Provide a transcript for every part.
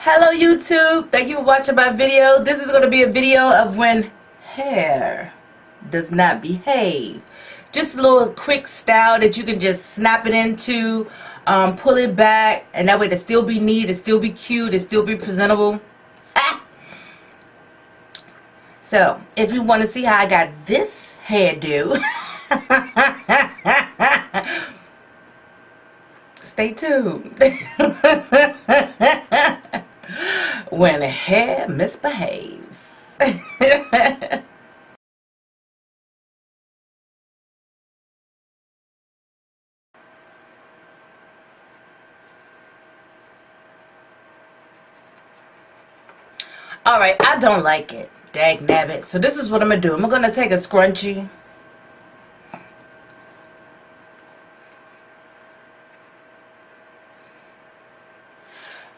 Hello YouTube, thank you for watching my video. This is going to be a video of when hair does not behave. Just a little quick style that you can just snap it into, pull it back, and that way to still be neat, to still be cute, to still be presentable. So if you want to see how I got this hairdo, stay tuned. When hair misbehaves. Alright, I don't like it. Dag nabbit. So this is what I'm going to do. I'm going to take a scrunchie.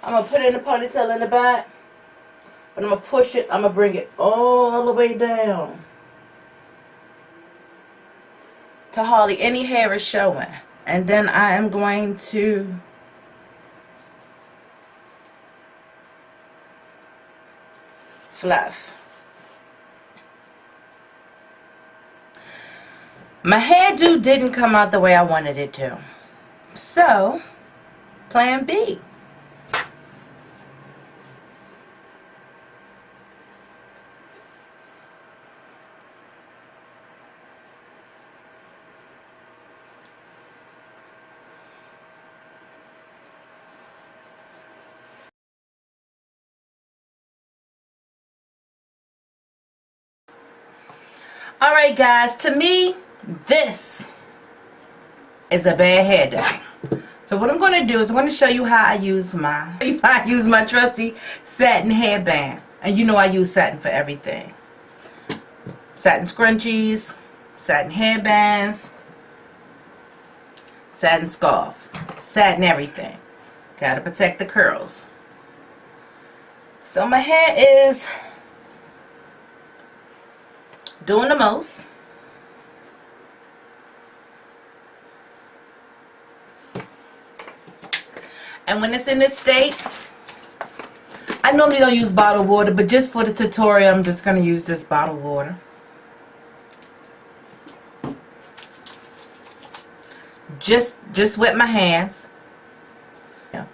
I'm going to put it in the ponytail in the back. But I'm going to push it. I'm going to bring it all the way down. To hardly any hair is showing. And then I am going to fluff. My hairdo didn't come out the way I wanted it to. So, plan B. Alright guys, to me, this is a bad hair day. So what I'm going to do is I'm going to show you how I use my trusty satin hairband. And you know I use satin for everything. Satin scrunchies, satin hairbands, satin scarf, satin everything. Gotta protect the curls. So my hair is doing the most. And when it's in this state, I normally don't use bottled water, but just for the tutorial, I'm just going to use this bottled water. Just wet my hands. Yeah.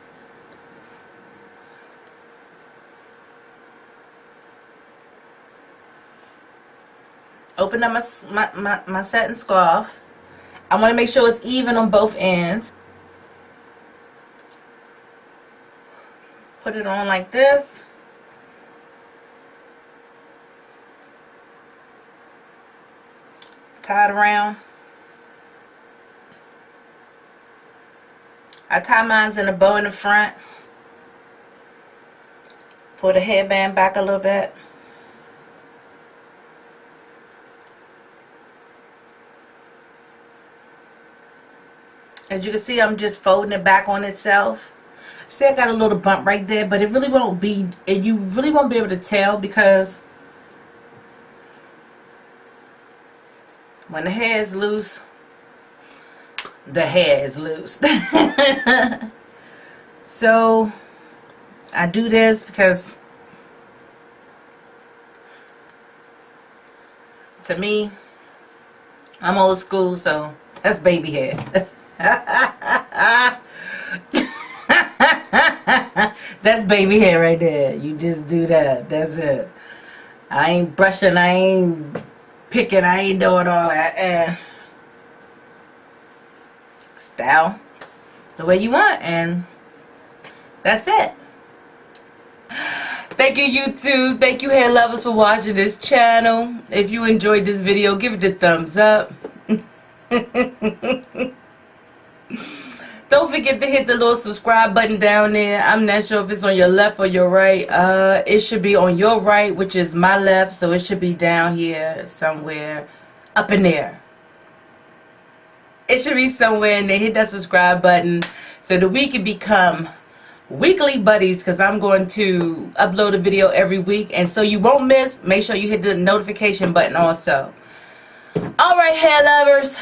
Open up my satin scarf. I want to make sure it's even on both ends. Put it on like this. Tie it around. I tie mine in a bow in the front. Pull the hairband back a little bit. As you can see, I'm just folding it back on itself. See, I got a little bump right there, but it really won't be, and you really won't be able to tell because when the hair is loose, the hair is loose. So I do this because to me, I'm old school, so that's baby hair. That's baby hair right there. You just do that. That's it. I ain't brushing. I ain't picking. I ain't doing all that. Style the way you want, and that's it. Thank you YouTube. Thank you hair lovers for watching this channel. If you enjoyed this video, give it a thumbs up. Don't forget to hit the little subscribe button down there. I'm not sure if it's on your left or your right. It should be on your right, which is my left, so it should be down here somewhere up in there. It should be somewhere in there. Hit that subscribe button so that we can become weekly buddies, because I'm going to upload a video every week, and so you won't miss. Make sure you hit the notification button also. Alright hair lovers,